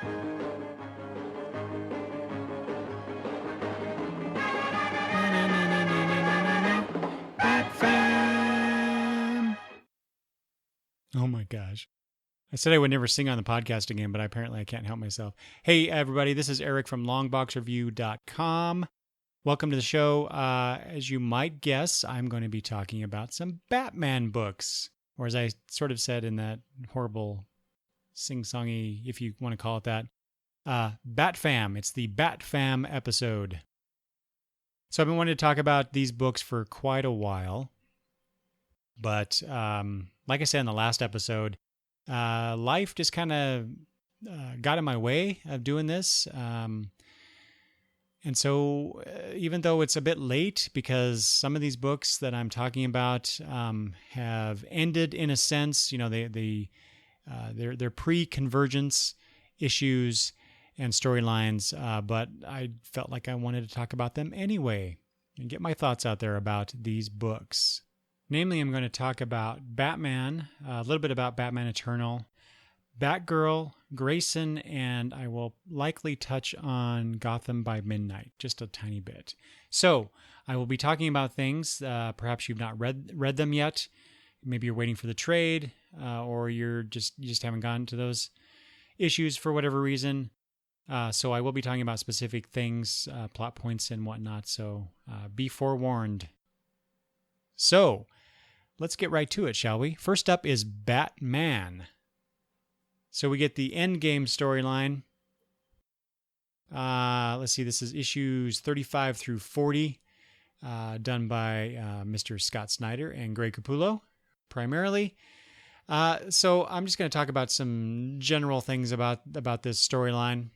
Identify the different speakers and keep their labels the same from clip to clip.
Speaker 1: BatFam. Oh my gosh. I said I would never sing on the podcast again, but apparently I can't help myself. Hey, everybody, this is Eric from longboxreview.com. Welcome to the show. As you might guess, I'm going to be talking about some Batman books, or as I sort of said in that horrible sing-songy, if you want to call it that, BatFam. It's the BatFam episode. So I've been wanting to talk about these books for quite a while, but like I said in the last episode, life just kind of got in my way of doing this. And so even though it's a bit late because some of these books that I'm talking about have ended in a sense, you know, they're pre-convergence issues and storylines, but I felt like I wanted to talk about them anyway and get my thoughts out there about these books. Namely, I'm going to talk about Batman, a little bit about Batman Eternal, Batgirl, Grayson, and I will likely touch on Gotham by Midnight, just a tiny bit. So I will be talking about things, perhaps you've not read them yet. Maybe you're waiting for the trade, or you just haven't gotten to those issues for whatever reason. So I will be talking about specific things, plot points and whatnot, so be forewarned. So let's get right to it, shall we? First up is Batman. So we get the Endgame storyline. Let's see, this is issues 35 through 40, done by Mr. Scott Snyder and Greg Capullo, primarily. So I'm just going to talk about some general things about this storyline.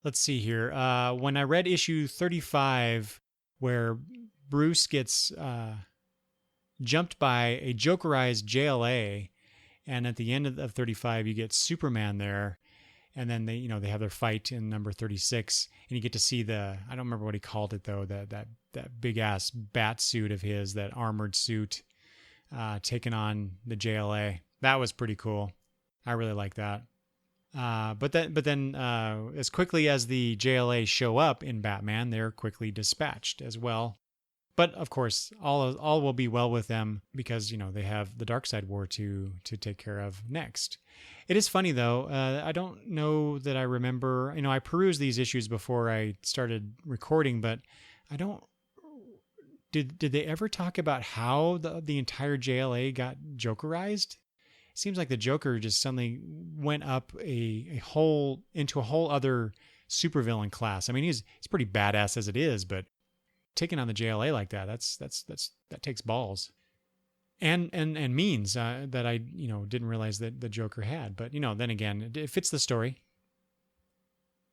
Speaker 1: Let's see here. When I read issue 35, where Bruce gets jumped by a Jokerized JLA, and at the end of 35, you get Superman there, and then they have their fight in number 36, and you get to see I don't remember what he called it though, that big ass bat suit of his, that armored suit, taking on the JLA. That was pretty cool. I really like that. But then, as quickly as the JLA show up in Batman, they're quickly dispatched as well. But of course, all will be well with them because they have the Darkseid War to take care of next. It is funny though. I don't know that I remember. I perused these issues before I started recording, but I don't. Did they ever talk about how the entire JLA got Jokerized? It seems like the Joker just suddenly went up into a whole other supervillain class. I mean, he's pretty badass as it is, but taking on the JLA like that takes balls, and means that I didn't realize that the Joker had. But then again, it fits the story.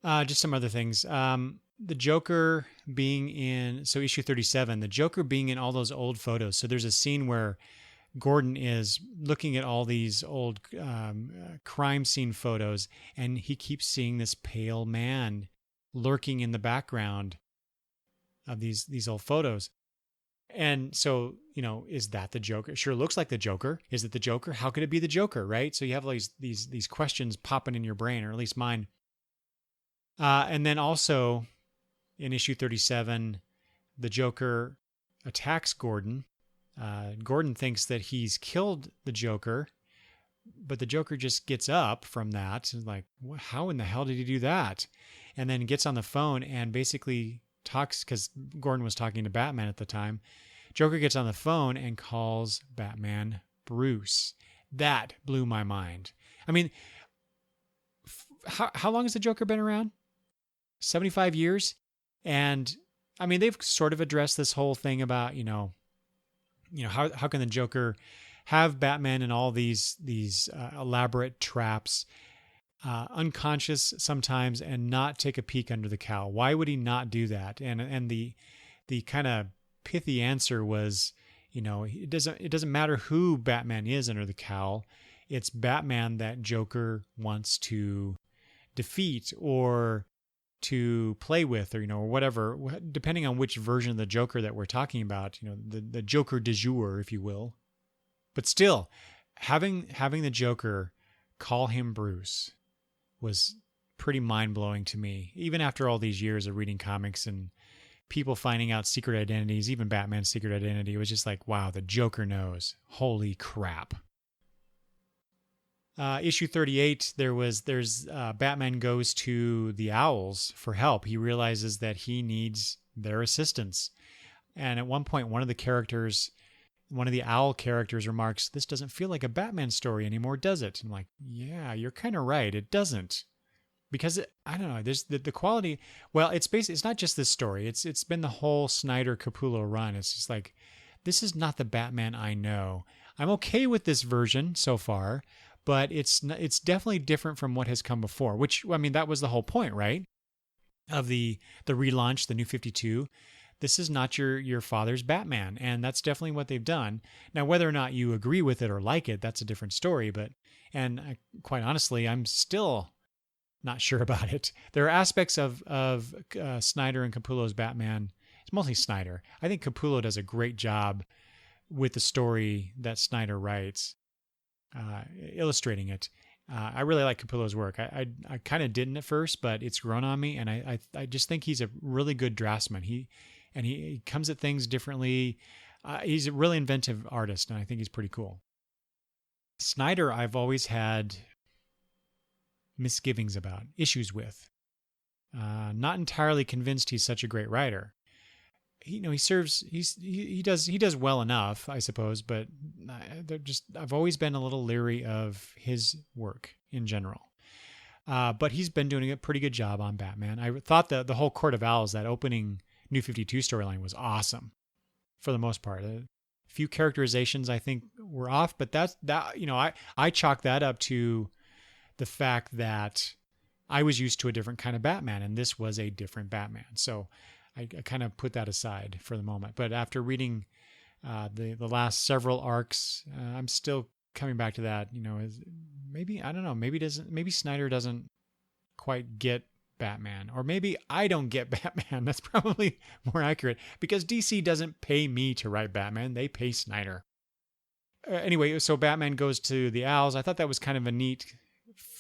Speaker 1: Just some other things. The Joker being in issue 37, the Joker being in all those old photos. So there's a scene where Gordon is looking at all these old crime scene photos, and he keeps seeing this pale man lurking in the background of these old photos. And so, is that the Joker? It sure looks like the Joker. Is it the Joker? How could it be the Joker, right? So you have all these questions popping in your brain, or at least mine. And then also in issue 37, the Joker attacks Gordon. Gordon thinks that he's killed the Joker, but the Joker just gets up from that and like, how in the hell did he do that? And then gets on the phone and basically talks, because Gordon was talking to Batman at the time. Joker gets on the phone and calls Batman Bruce. That blew my mind. I mean, how long has the Joker been around? 75 years? And I mean, they've sort of addressed this whole thing about, how can the Joker have Batman in all these elaborate traps, unconscious sometimes, and not take a peek under the cowl? Why would he not do that? And the kind of pithy answer was, it doesn't matter who Batman is under the cowl. It's Batman that Joker wants to defeat or to play with, or whatever, depending on which version of the Joker that we're talking about, the Joker du jour, if you will. But still, having the Joker call him Bruce was pretty mind-blowing to me, even after all these years of reading comics and people finding out secret identities, even Batman's secret identity. It was just like, wow, the Joker knows. Holy crap. Issue 38, there's Batman goes to the Owls for help. He realizes that he needs their assistance. And at one point, one of the Owl characters remarks, "This doesn't feel like a Batman story anymore, does it?" And I'm like, yeah, you're kind of right. It doesn't. Because I don't know, there's the quality. Well, it's not just this story. It's been the whole Snyder Capullo run. It's just like, this is not the Batman I know. I'm okay with this version so far, but it's definitely different from what has come before. Which, I mean, that was the whole point, right? Of the relaunch, the New 52. This is not your father's Batman, and that's definitely what they've done. Now, whether or not you agree with it or like it, that's a different story. Quite honestly, I'm still not sure about it. There are aspects of Snyder and Capullo's Batman. It's mostly Snyder. I think Capullo does a great job with the story that Snyder writes, illustrating it. I really like Capullo's work. I kind of didn't at first, but it's grown on me, and I just think he's a really good draftsman. He comes at things differently. He's a really inventive artist, and I think he's pretty cool. Snyder, I've always had misgivings about, issues with. Not entirely convinced he's such a great writer. He does well enough, I suppose, but I've always been a little leery of his work in general. But he's been doing a pretty good job on Batman. I thought the whole Court of Owls, that opening New 52 storyline, was awesome for the most part. A few characterizations I think were off, but I chalk that up to the fact that I was used to a different kind of Batman, and this was a different Batman. So I kind of put that aside for the moment. But after reading the last several arcs, I'm still coming back to that. Maybe, I don't know, maybe Snyder doesn't quite get Batman, or maybe I don't get Batman. That's probably more accurate, because DC doesn't pay me to write Batman. They pay Snyder. Anyway, so Batman goes to the Owls. I thought that was kind of a neat.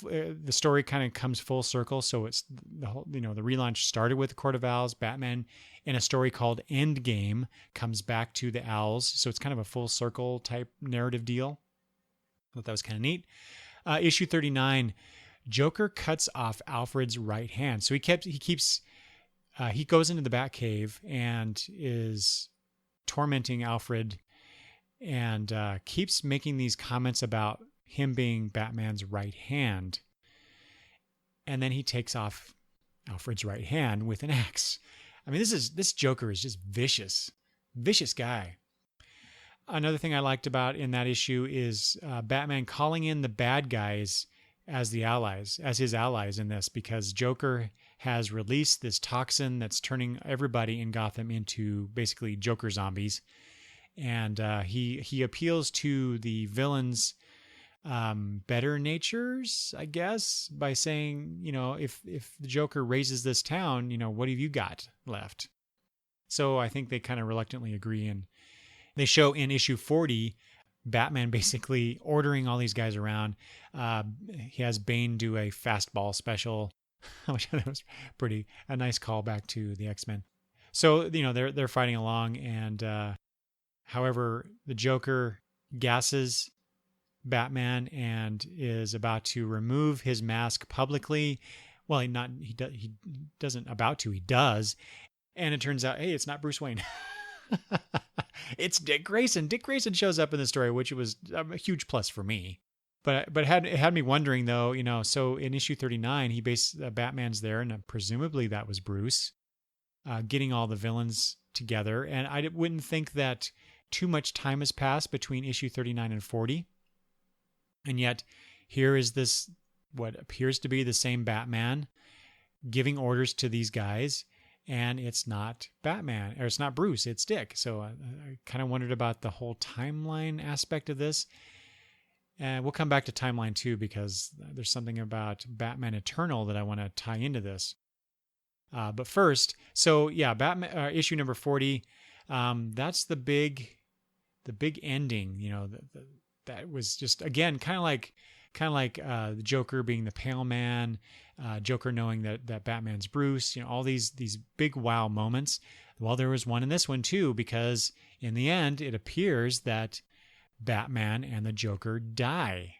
Speaker 1: The story kind of comes full circle. So it's the whole, the relaunch started with the Court of Owls. Batman, in a story called Endgame, comes back to the Owls. So it's kind of a full circle type narrative deal. I thought that was kind of neat. Issue 39, Joker cuts off Alfred's right hand. So he goes into the Batcave and is tormenting Alfred, and keeps making these comments about him being Batman's right hand. And then he takes off Alfred's right hand with an axe. I mean, this Joker is just vicious guy. Another thing I liked about in that issue is Batman calling in the bad guys as his allies in this, because Joker has released this toxin that's turning everybody in Gotham into basically Joker zombies. And he appeals to the villains' better natures, I guess, by saying, if the Joker raises this town, what have you got left? So I think they kind of reluctantly agree, and they show in issue 40 Batman basically ordering all these guys around. He has Bane do a fastball special, which I thought was a nice callback to the X-Men. So they're fighting along, and however, the Joker gasses Batman and is about to remove his mask publicly. Well, he doesn't about to, he does. And it turns out, hey, it's not Bruce Wayne. It's Dick Grayson. Dick Grayson shows up in the story, which was a huge plus for me. But it had me wondering, though, so in issue 39, Batman's there, and presumably that was Bruce, getting all the villains together. And I wouldn't think that too much time has passed between issue 39 and 40. And yet, here is this, what appears to be the same Batman, giving orders to these guys, and it's not Batman, or it's not Bruce, it's Dick. So I kind of wondered about the whole timeline aspect of this. And we'll come back to timeline too, because there's something about Batman Eternal that I want to tie into this. But first, so yeah, Batman issue number 40. That's the big ending. That was just, again, kind of like kind of like the Joker being the Pale Man, Joker knowing that Batman's Bruce, all these big wow moments. Well, there was one in this one too, because in the end, it appears that Batman and the Joker die.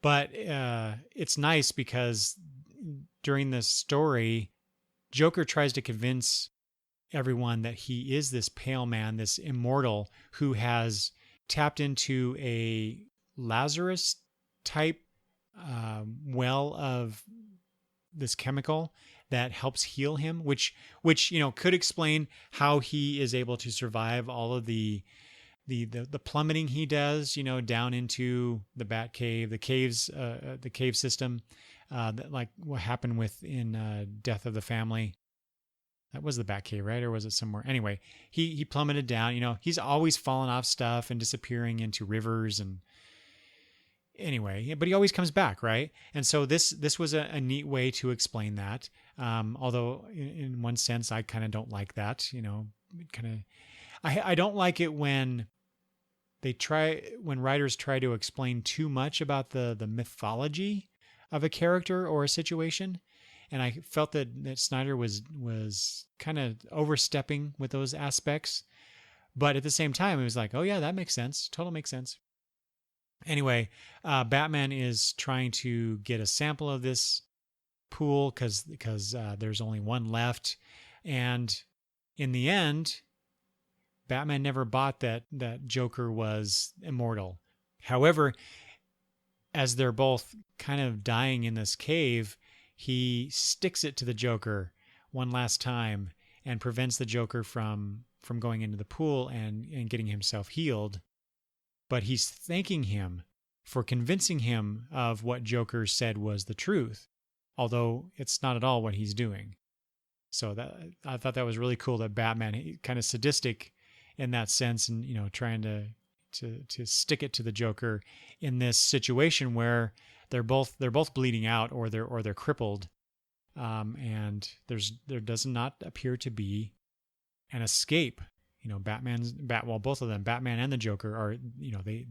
Speaker 1: But it's nice because during this story, Joker tries to convince everyone that he is this Pale Man, this immortal who has tapped into a Lazarus type well of this chemical that helps heal him, which could explain how he is able to survive all of the plummeting he does, down into the Batcave, the caves, the cave system, that like what happened in Death of the Family. That was the Batcave, right? Or was it somewhere? Anyway, he plummeted down. He's always falling off stuff and disappearing into rivers and anyway, but he always comes back, right? And so this was a neat way to explain that. Although in one sense, I kind of don't like that. I don't like it when writers try to explain too much about the mythology of a character or a situation. And I felt that Snyder was kind of overstepping with those aspects. But at the same time, it was like, oh yeah, that makes sense. Totally makes sense. Anyway, Batman is trying to get a sample of this pool because there's only one left. And in the end, Batman never bought that Joker was immortal. However, as they're both kind of dying in this cave, he sticks it to the Joker one last time and prevents the Joker from going into the pool and getting himself healed. But he's thanking him for convincing him of what Joker said was the truth, although it's not at all what he's doing. So I thought that was really cool that Batman, kind of sadistic in that sense, and trying to stick it to the Joker in this situation where they're both bleeding out or they're crippled, and there does not appear to be an escape. Both of them, Batman and the Joker, are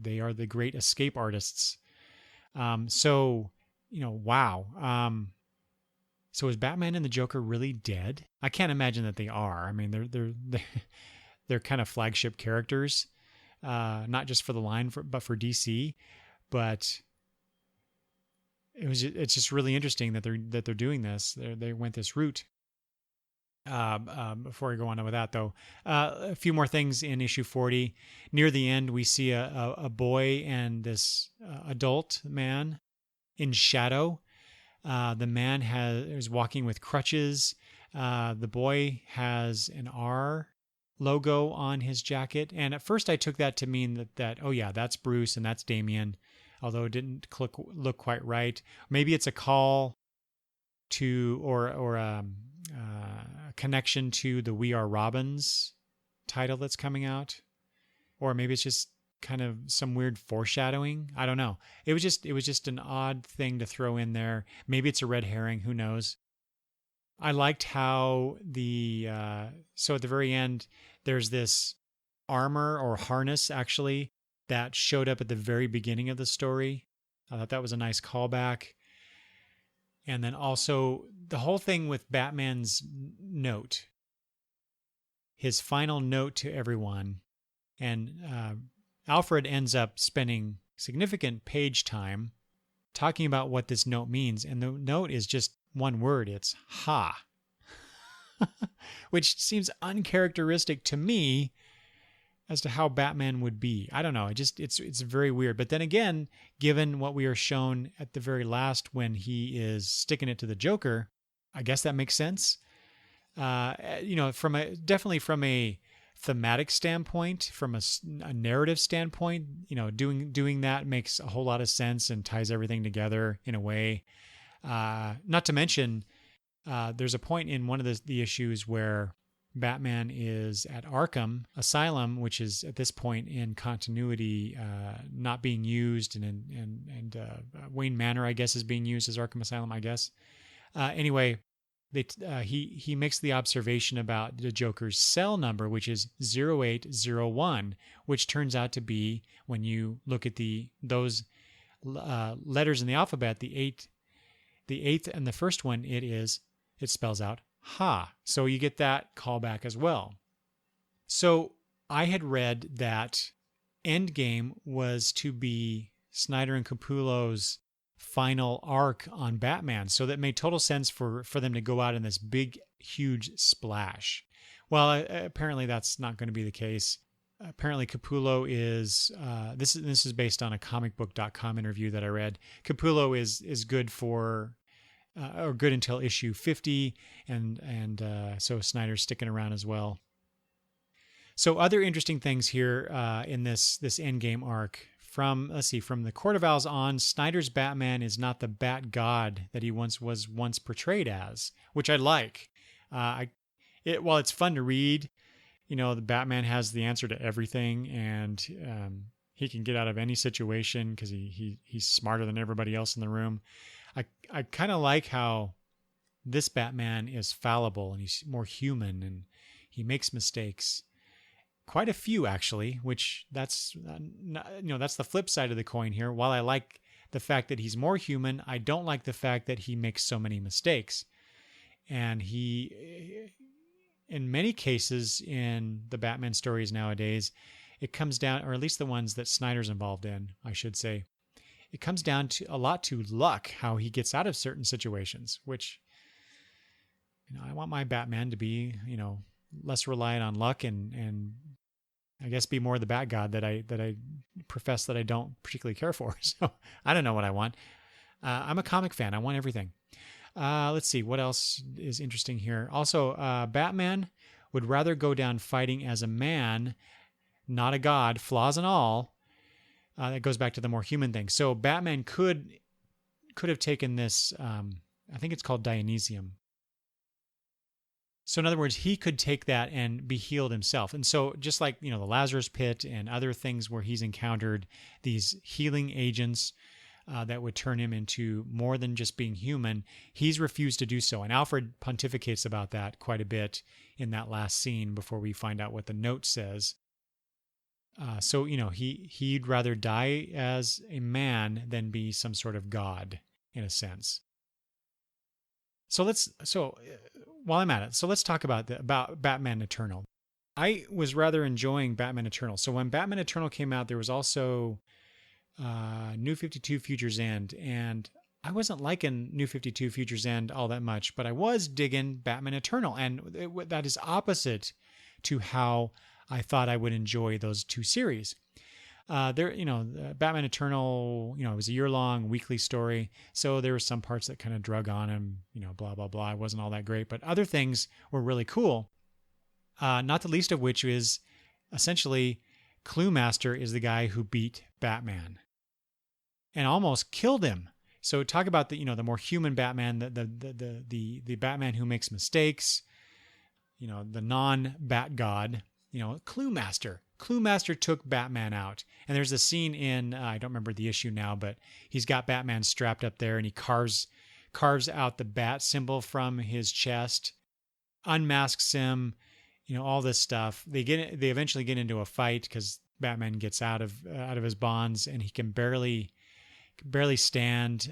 Speaker 1: they are the great escape artists. So wow. So is Batman and the Joker really dead? I can't imagine that they are. I mean, they're kind of flagship characters, not just for the line, but for DC. But it's just really interesting that they're doing this. They went this route. Before I go on with that, though, a few more things in issue 40. Near the end, we see a boy and this adult man in shadow. The man is walking with crutches. The boy has an R logo on his jacket, and at first I took that to mean that oh yeah, that's Bruce and that's Damian, although it didn't look quite right. Maybe it's a call to or a connection to the We Are Robins title that's coming out, or maybe it's just kind of some weird foreshadowing. I don't know. It was just an odd thing to throw in there. Maybe it's a red herring. Who knows? I liked how so at the very end there's this armor or harness actually that showed up at the very beginning of the story. I thought that was a nice callback. And then also the whole thing with Batman's note, his final note to everyone. And Alfred ends up spending significant page time talking about what this note means. And the note is just one word. It's ha, which seems uncharacteristic to me as to how Batman would be. I don't know. It's very weird. But then again, given what we are shown at the very last when he is sticking it to the Joker, I guess that makes sense. Definitely from a thematic standpoint, from a narrative standpoint, doing that makes a whole lot of sense and ties everything together in a way. Not to mention, there's a point in one of the issues where Batman is at Arkham Asylum, which is at this point in continuity not being used, and Wayne Manor, I guess, is being used as Arkham Asylum, I guess. Anyway, he makes the observation about the Joker's cell number, which is 0801, which turns out to be, when you look at those letters in the alphabet, the eighth and the first one, it spells out ha. So you get that callback as well. So I had read that Endgame was to be Snyder and Capullo's final arc on Batman. So that made total sense for them to go out in this big, huge splash. Well, apparently that's not going to be the case. Apparently Capullo is, this is based on a comicbook.com interview that I read. Capullo is good for, or good until issue 50. And so Snyder's sticking around as well. So other interesting things here in this Endgame arc. From the Court of Owls on, Snyder's Batman is not the Bat God that he was once portrayed as, which I like. While it's fun to read, the Batman has the answer to everything, and he can get out of any situation because he's smarter than everybody else in the room. I kind of like how this Batman is fallible and he's more human and he makes mistakes. Quite a few, actually, which that's the flip side of the coin here. While I like the fact that he's more human, I don't like the fact that he makes so many mistakes. And he, in many cases in the Batman stories nowadays, it comes down, or at least the ones that Snyder's involved in, I should say, it comes down to a lot to luck, how he gets out of certain situations, which, I want my Batman to be, less reliant on luck and I guess be more the Bat God that I profess that I don't particularly care for. So I don't know what I want. I'm a comic fan. I want everything. Let's see what else is interesting here. Also, Batman would rather go down fighting as a man, not a god, flaws and all. That goes back to the more human thing. So Batman could have taken this. I think it's called Dionysium. So in other words, he could take that and be healed himself. And so just like, the Lazarus Pit and other things where he's encountered these healing agents that would turn him into more than just being human, he's refused to do so. And Alfred pontificates about that quite a bit in that last scene before we find out what the note says. So he'd rather die as a man than be some sort of god in a sense. So while I'm at it, so let's talk about Batman Eternal. I was rather enjoying Batman Eternal. So when Batman Eternal came out, there was also New 52 Future's End, and I wasn't liking New 52 Future's End all that much, but I was digging Batman Eternal, and that is opposite to how I thought I would enjoy those two series. Batman Eternal, it was a year-long weekly story, so there were some parts that kind of drug on him, blah, blah, blah. It wasn't all that great, but other things were really cool, not the least of which is essentially Clue Master is the guy who beat Batman and almost killed him. So talk about the more human Batman, the Batman who makes mistakes, the non-Bat God, Clue Master. Clue Master took Batman out. And there's a scene in, I don't remember the issue now, but he's got Batman strapped up there and he carves out the bat symbol from his chest, unmasks him, all this stuff. They eventually get into a fight because Batman gets out of his bonds and he can barely stand.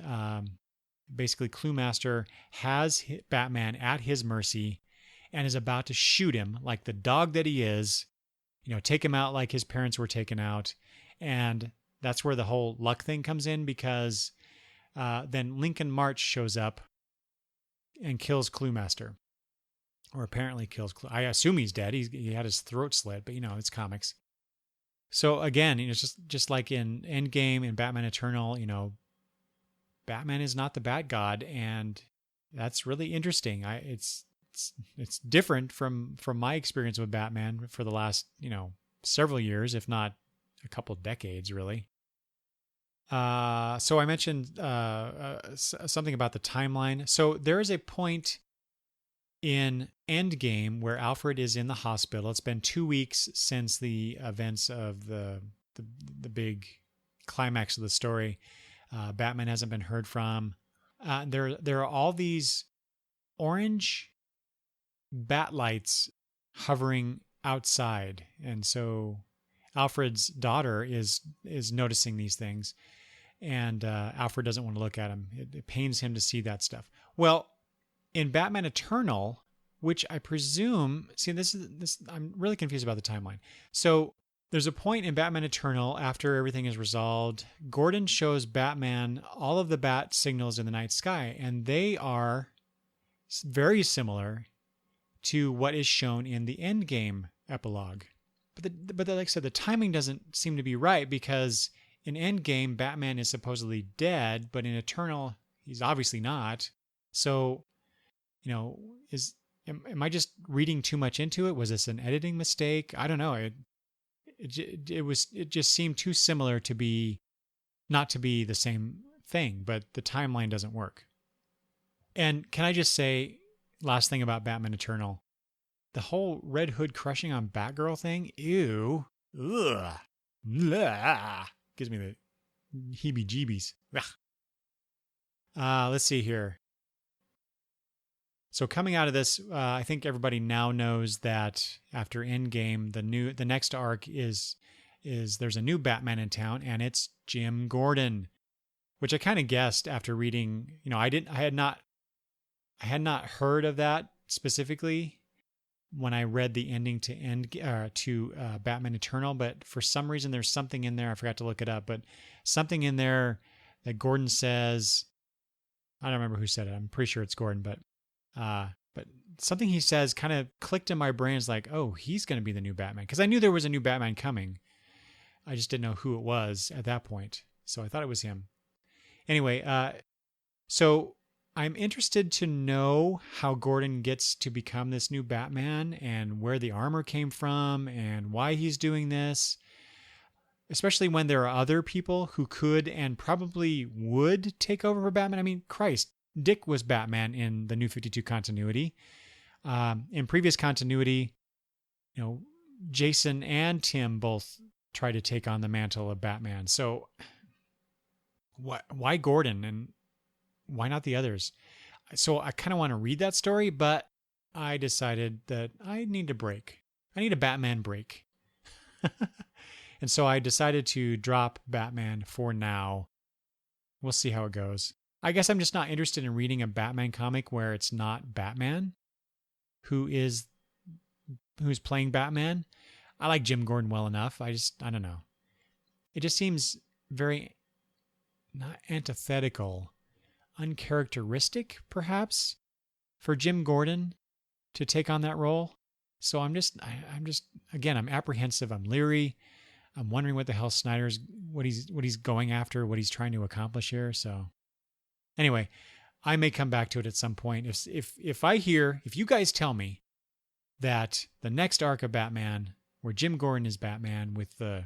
Speaker 1: Basically, Clue Master has Batman at his mercy and is about to shoot him like the dog that he is. Take him out like his parents were taken out. And that's where the whole luck thing comes in because then Lincoln March shows up and kills Clue Master. Or apparently kills Clue. I assume he's dead. He had his throat slit, but it's comics. So again, just like in Endgame and Batman Eternal, Batman is not the Bat God, and that's really interesting. It's different from my experience with Batman for the last, several years, if not a couple of decades, really. So I mentioned something about the timeline. So there is a point in Endgame where Alfred is in the hospital. It's been 2 weeks since the events of the big climax of the story. Batman hasn't been heard from. There are all these orange bat lights hovering outside, and so Alfred's daughter is noticing these things, and Alfred doesn't want to look at him. It pains him to see that stuff. Well, in Batman Eternal, which I presume, see, this I'm really confused about the timeline. So there's a point in Batman Eternal after everything is resolved. Gordon shows Batman all of the bat signals in the night sky, and they are very similar to what is shown in the Endgame epilogue. But like I said, the timing doesn't seem to be right, because in Endgame, Batman is supposedly dead, but in Eternal, he's obviously not. So, am I just reading too much into it? Was this an editing mistake? I don't know. It just seemed too similar to be not to be the same thing, but the timeline doesn't work. And can I just say, last thing about Batman Eternal, the whole Red Hood crushing on Batgirl thing, ew, ugh, blah, gives me the heebie-jeebies. Let's see here. So coming out of this, I think everybody now knows that after Endgame, the next arc is there's a new Batman in town, and it's Jim Gordon, which I kind of guessed after reading. I had not heard of that specifically when I read the ending to Batman Eternal, but for some reason there's something in there. I forgot to look it up, but something in there that Gordon says. I don't remember who said it. I'm pretty sure it's Gordon, but something he says kind of clicked in my brain. It's like, oh, he's going to be the new Batman, because I knew there was a new Batman coming. I just didn't know who it was at that point, so I thought it was him. Anyway, so I'm interested to know how Gordon gets to become this new Batman, and where the armor came from, and why he's doing this, especially when there are other people who could and probably would take over for Batman. I mean, Christ, Dick was Batman in the New 52 continuity. In previous continuity, Jason and Tim both tried to take on the mantle of Batman. So why Gordon, and why not the others? So I kind of want to read that story, but I decided that I need a break. I need a Batman break. And so I decided to drop Batman for now. We'll see how it goes. I guess I'm just not interested in reading a Batman comic where it's not Batman who's playing Batman. I like Jim Gordon well enough. I don't know. It just seems very not antithetical, uncharacteristic perhaps for Jim Gordon to take on that role. So I'm just again, I'm apprehensive. I'm leery. I'm wondering what the hell what he's going after, what he's trying to accomplish here. So anyway, I may come back to it at some point. If you guys tell me that the next arc of Batman, where Jim Gordon is Batman with the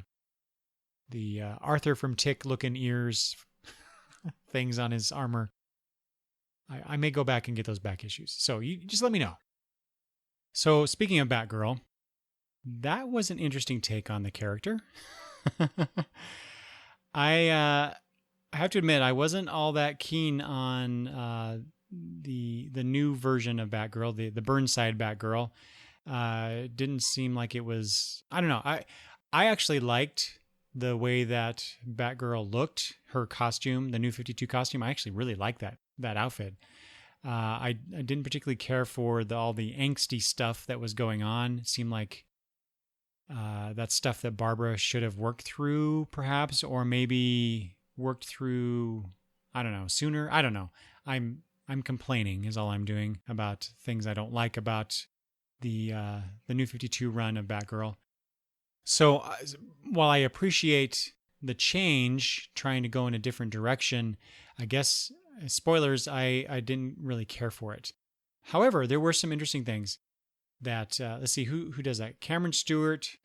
Speaker 1: Arthur from Tick looking ears things on his armor, I may go back and get those back issues. So you just let me know. So speaking of Batgirl, that was an interesting take on the character. I have to admit, I wasn't all that keen on the new version of Batgirl, the Burnside Batgirl. Didn't seem like it was. I don't know. I actually liked the way that Batgirl looked. Her costume, the New 52 costume. I actually really liked that outfit. I didn't particularly care for all the angsty stuff that was going on. It seemed like that's stuff that Barbara should have worked through, perhaps, or maybe worked through, I don't know, sooner. I don't know. I'm complaining is all I'm doing about things I don't like about the New 52 run of Batgirl. So while I appreciate the change, trying to go in a different direction, I guess, spoilers, I didn't really care for it. However, there were some interesting things that, let's see, who does that? Cameron Stewart,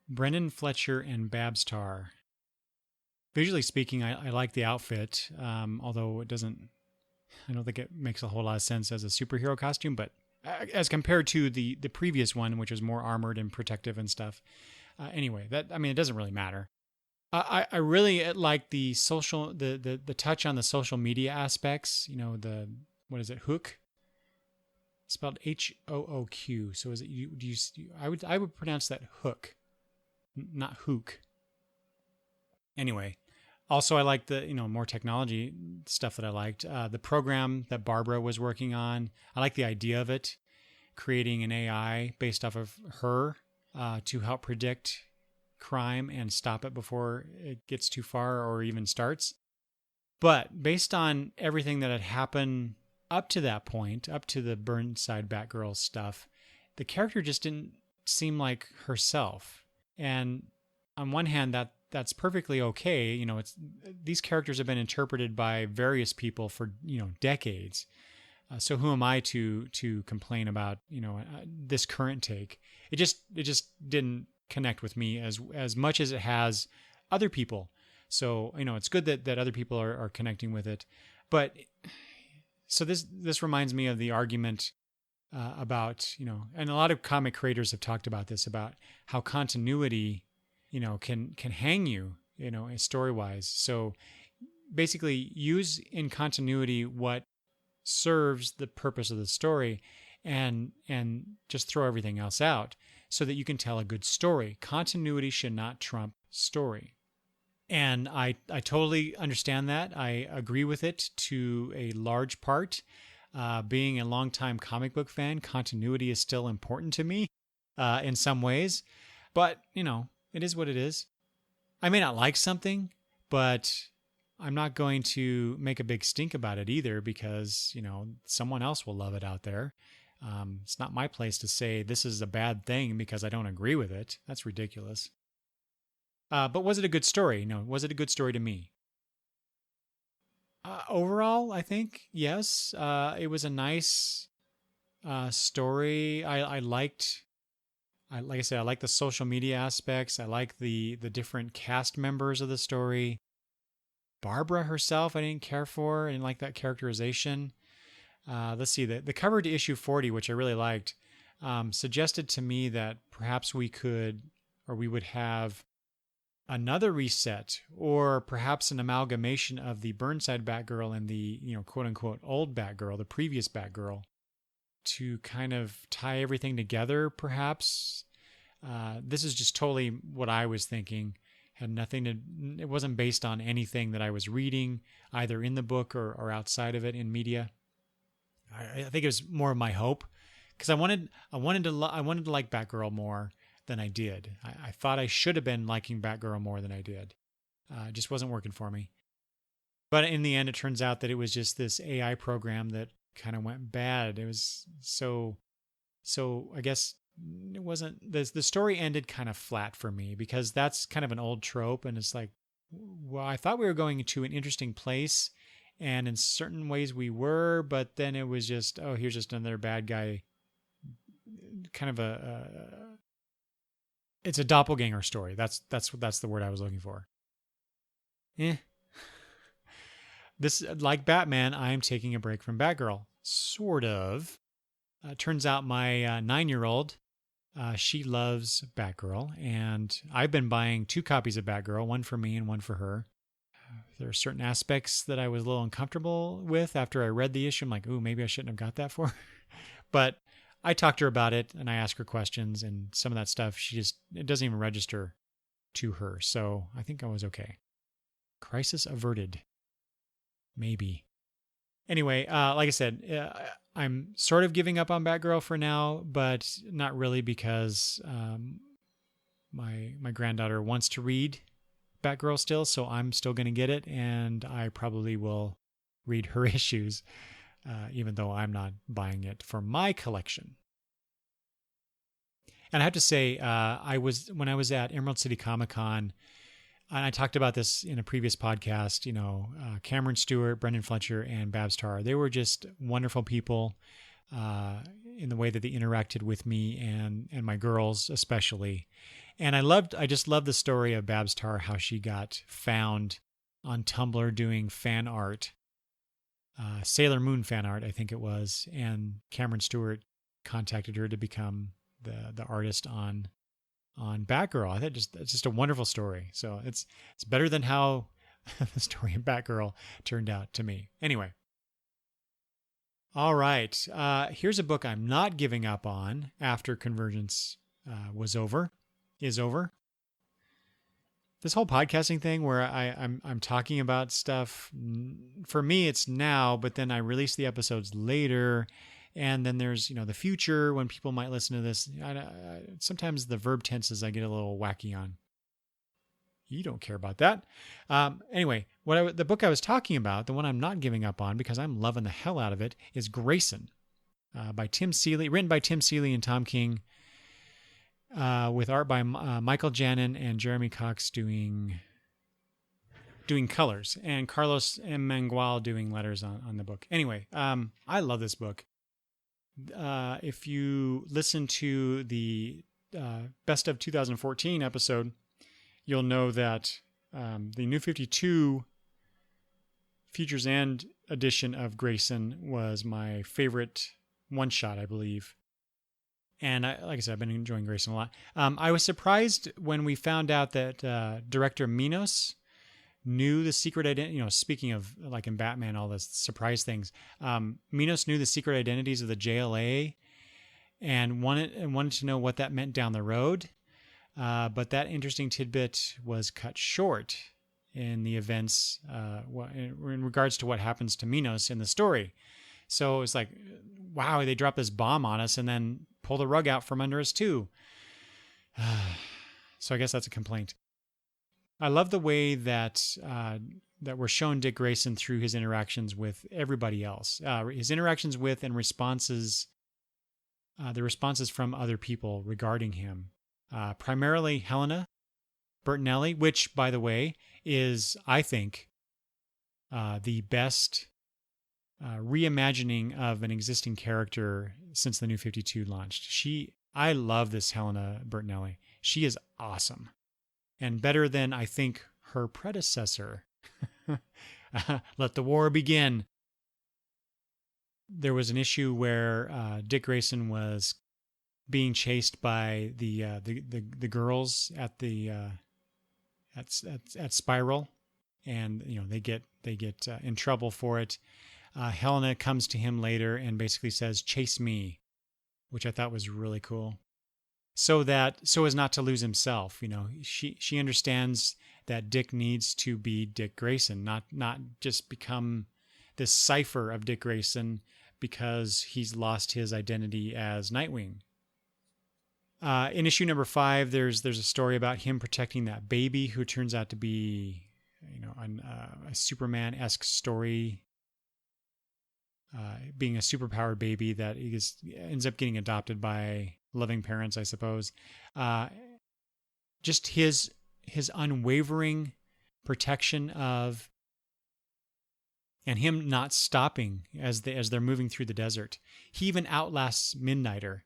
Speaker 1: Brendan Fletcher, and Babs Tarr. Visually speaking, I like the outfit, although I don't think it makes a whole lot of sense as a superhero costume, but as compared to the previous one, which was more armored and protective and stuff. Anyway, it doesn't really matter. I really like the touch on the social media aspects. What is it? Hook. It's spelled H-O-O-Q. So is it? I would pronounce that hook, not hook. Anyway, Also, I liked the, more technology stuff that I liked. The program that Barbara was working on, I like the idea of it, creating an AI based off of her to help predict crime and stop it before it gets too far or even starts. But based on everything that had happened up to that point, up to the Burnside Batgirl stuff, the character just didn't seem like herself. And on one hand, that's perfectly okay. It's these characters have been interpreted by various people for decades. So who am I to complain about this current take? It just didn't connect with me as much as it has other people. So it's good that other people are connecting with it. But so this reminds me of the argument about and a lot of comic creators have talked about this, about how continuity can hang you story wise. So basically, use in continuity what serves the purpose of the story, and just throw everything else out so that you can tell a good story. Continuity should not trump story. And I totally understand that. I agree with it to a large part. Being a longtime comic book fan, continuity is still important to me in some ways. But, it is what it is. I may not like something, but I'm not going to make a big stink about it either, because, someone else will love it out there. It's not my place to say this is a bad thing because I don't agree with it. That's ridiculous. But was it a good story? No. Was it a good story to me? Overall, I think, yes. It was a nice story. I liked, like I said, I like the social media aspects. I like the different cast members of the story. Barbara herself, I didn't care for. I didn't like that characterization. Let's see, the cover to issue 40, which I really liked, suggested to me that perhaps we would have another reset, or perhaps an amalgamation of the Burnside Batgirl and the, quote unquote old Batgirl, the previous Batgirl, to kind of tie everything together, perhaps. This is just totally what I was thinking. It wasn't based on anything that I was reading, either in the book or outside of it in media. I think it was more of my hope, because I wanted to like Batgirl more than I did. I thought I should have been liking Batgirl more than I did. It just wasn't working for me. But in the end, it turns out that it was just this AI program that kind of went bad. It was so I guess it wasn't, the story ended kind of flat for me, because that's kind of an old trope, and it's like, well, I thought we were going to an interesting place, and in certain ways we were, but then it was just, oh, here's just another bad guy. Kind of it's a doppelganger story. That's the word I was looking for. This, like Batman, I am taking a break from Batgirl. Sort of. Turns out my 9-year-old, she loves Batgirl, and I've been buying 2 copies of Batgirl, one for me and one for her. There are certain aspects that I was a little uncomfortable with after I read the issue. I'm like, ooh, maybe I shouldn't have got that for her. But I talked to her about it, and I asked her questions, and some of that stuff, it doesn't even register to her. So I think I was okay. Crisis averted. Maybe. Anyway, like I said, I'm sort of giving up on Batgirl for now, but not really, because my granddaughter wants to read Batgirl still, so I'm still going to get it, and I probably will read her issues, even though I'm not buying it for my collection. And I have to say, when I was at Emerald City Comic-Con, and I talked about this in a previous podcast, Cameron Stewart, Brendan Fletcher, and Babs Tarr, they were just wonderful people in the way that they interacted with me and my girls especially. And I just loved the story of Babs Tarr, how she got found on Tumblr doing fan art, Sailor Moon fan art, I think it was, and Cameron Stewart contacted her to become the artist on Batgirl. I think it's just a wonderful story. So it's better than how the story of Batgirl turned out to me. Anyway. All right. Here's a book I'm not giving up on after Convergence is over. this whole podcasting thing where I'm talking about stuff, for me it's now, but then I release the episodes later, and then there's the future when people might listen to this. Sometimes the verb tenses I get a little wacky on. You don't care about that. Anyway, the book I was talking about, the one I'm not giving up on because I'm loving the hell out of it, is Grayson, by Tim Seeley, written by Tim Seeley and Tom King, with art by Michael Janin and Jeremy Cox doing colors, and Carlos M. Mangual doing letters on the book. Anyway, I love this book. If you listen to the Best of 2014 episode, you'll know that the New 52 Futures End edition of Grayson was my favorite one-shot, I believe. And like I said, I've been enjoying Grayson a lot. I was surprised when we found out that director Minos knew the secret identity. Speaking of like in Batman, all this surprise things. Minos knew the secret identities of the JLA and wanted to know what that meant down the road. But that interesting tidbit was cut short in the events in regards to what happens to Minos in the story. So it's like, wow, they dropped this bomb on us and then pull the rug out from under us too. So I guess that's a complaint. I love the way that we're shown Dick Grayson through his interactions with everybody else. His interactions with and responses, the responses from other people regarding him. Primarily Helena Bertinelli, which, by the way, is, I think, the best reimagining of an existing character since the New 52 launched. I love this Helena Bertinelli. She is awesome. And better than, I think, her predecessor. Let the war begin. There was an issue where Dick Grayson was being chased by the girls at at Spiral, and they get in trouble for it. Helena comes to him later and basically says, "Chase me," which I thought was really cool. So as not to lose himself. She understands that Dick needs to be Dick Grayson, not just become this cipher of Dick Grayson because he's lost his identity as Nightwing. In issue number 5, there's a story about him protecting that baby who turns out to be, a Superman-esque story, being a superpowered baby that ends up getting adopted by loving parents, I suppose. Just his unwavering protection of, and him not stopping as they're moving through the desert. He even outlasts Midnighter.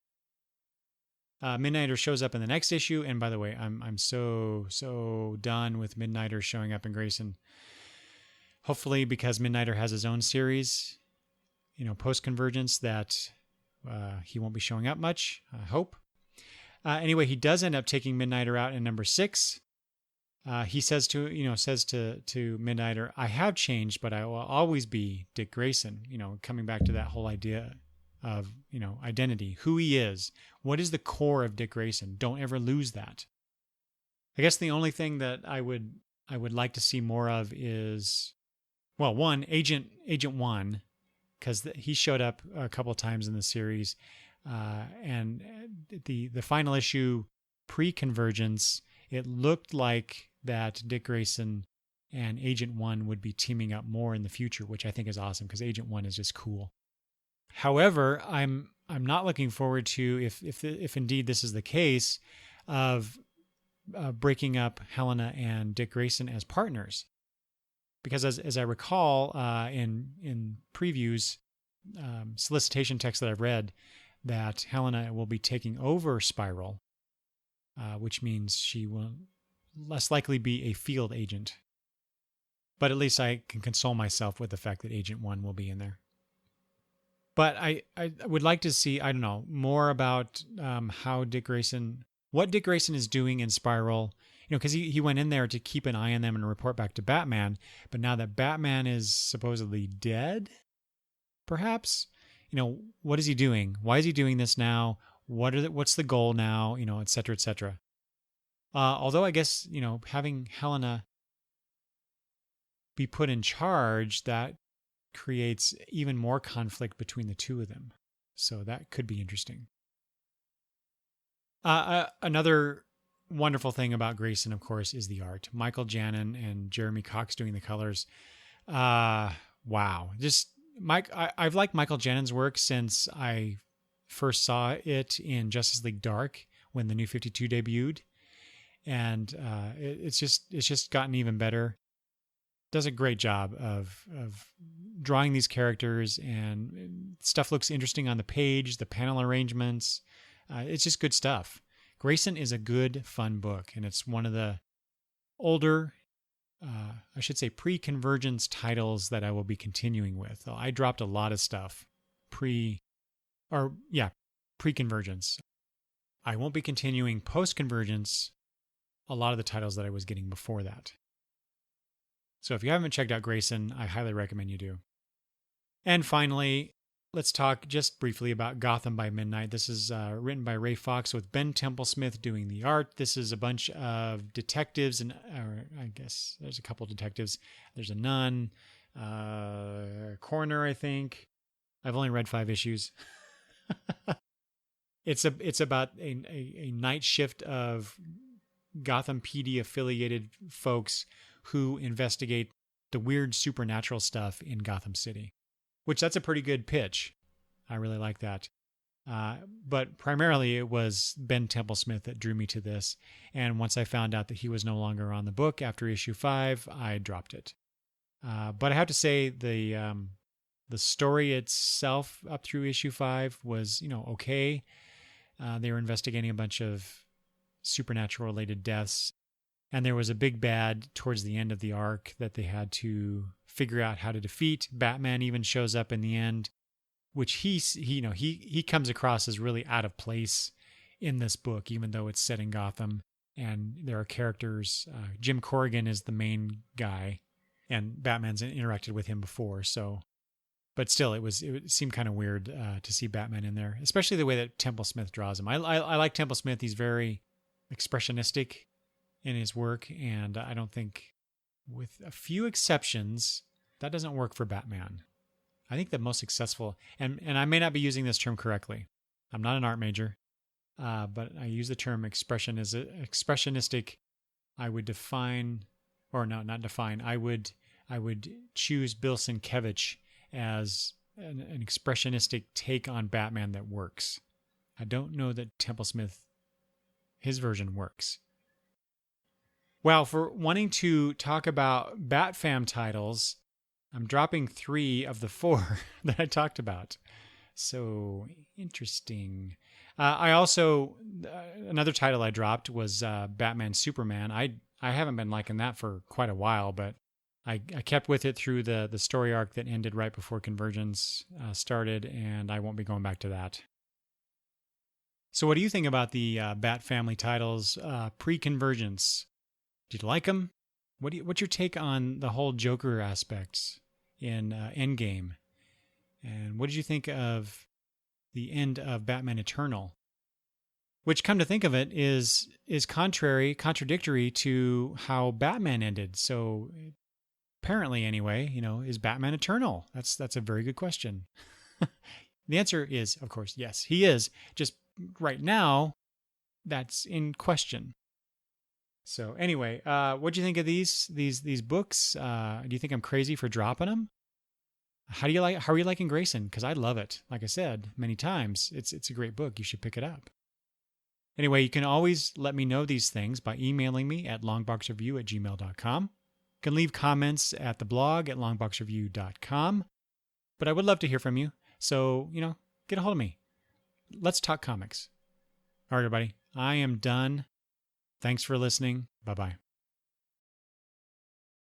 Speaker 1: Midnighter shows up in the next issue, and by the way, I'm so done with Midnighter showing up in Grayson. Hopefully, because Midnighter has his own series, post-Convergence, that he won't be showing up much. I hope. Anyway, he does end up taking Midnighter out in number 6. He says to Midnighter, "I have changed, but I will always be Dick Grayson." Coming back to that whole idea of identity, who he is, what is the core of Dick Grayson. Don't ever lose that. I guess the only thing that I would like to see more of is, well, one, Agent 1, because he showed up a couple of times in the series, and the final issue pre-Convergence, it looked like that Dick Grayson and Agent 1 would be teaming up more in the future, which I think is awesome because Agent 1 is just cool. However, I'm not looking forward to, if indeed this is the case, of breaking up Helena and Dick Grayson as partners, because as I recall in previews, solicitation texts that I've read, that Helena will be taking over Spiral, which means she will less likely be a field agent. But at least I can console myself with the fact that Agent 1 will be in there. But I would like to see, I don't know, more about what Dick Grayson is doing in Spiral. Because he went in there to keep an eye on them and report back to Batman. But now that Batman is supposedly dead, perhaps, what is he doing? Why is he doing this now? What's the goal now? Et cetera, et cetera. Although I guess, having Helena be put in charge, that creates even more conflict between the two of them. So that could be interesting. Another wonderful thing about Grayson, of course, is the art. Michael Janin and Jeremy Cox doing the colors. Wow. Just I've liked Michael Janin's work since I first saw it in Justice League Dark when the New 52 debuted. And it's just gotten even better. Does a great job of drawing these characters, and stuff looks interesting on the page, the panel arrangements. It's just good stuff. Grayson is a good, fun book, and it's one of the older, I should say pre-convergence titles that I will be continuing with. I dropped a lot of stuff pre-convergence. I won't be continuing post-convergence a lot of the titles that I was getting before that. So if you haven't checked out Grayson, I highly recommend you do. And finally, let's talk just briefly about Gotham by Midnight. This is written by Ray Fox with Ben Templesmith doing the art. This is a bunch of detectives, or I guess there's a couple detectives. There's a nun, coroner, I think. I've only read 5 issues. It's about a night shift of Gotham PD affiliated folks who investigate the weird supernatural stuff in Gotham City, which that's a pretty good pitch. I really like that. But primarily it was Ben Templesmith that drew me to this. And once I found out that he was no longer on the book after issue 5, I dropped it. But I have to say the story itself up through issue 5 was, okay. They were investigating a bunch of supernatural related deaths. And there was a big bad towards the end of the arc that they had to figure out how to defeat. Batman even shows up in the end, which he comes across as really out of place in this book, even though it's set in Gotham. And there are characters. Jim Corrigan is the main guy, and Batman's interacted with him before. So, but still, it seemed kind of weird to see Batman in there, especially the way that Templesmith draws him. I like Templesmith. He's very expressionistic in his work, and I don't think, with a few exceptions, that doesn't work for Batman. I think the most successful, and I may not be using this term correctly. I'm not an art major, but I use the term expressionistic. I would define, or no, not define. I would choose Bill Sienkiewicz as an expressionistic take on Batman that works. I don't know that Templesmith, his version works. Well, for wanting to talk about BatFam titles, I'm dropping 3 of the 4 that I talked about. So interesting. I also, another title I dropped was Batman Superman. I haven't been liking that for quite a while, but I kept with it through the story arc that ended right before Convergence started, and I won't be going back to that. So what do you think about the Bat Family titles pre-Convergence? Did you like them? What's your take on the whole Joker aspects in Endgame? And what did you think of the end of Batman Eternal? Which, come to think of it, is contradictory to how Batman ended. So apparently, anyway, is Batman eternal? That's a very good question. The answer is, of course, yes, he is. Just right now, that's in question. So anyway, what do you think of these books? Do you think I'm crazy for dropping them? How are you liking Grayson? Because I love it. Like I said many times, it's a great book. You should pick it up. Anyway, you can always let me know these things by emailing me at longboxreview@gmail.com. You can leave comments at the blog at longboxreview.com. But I would love to hear from you. So, get a hold of me. Let's talk comics. All right, everybody. I am done. Thanks for listening. Bye-bye.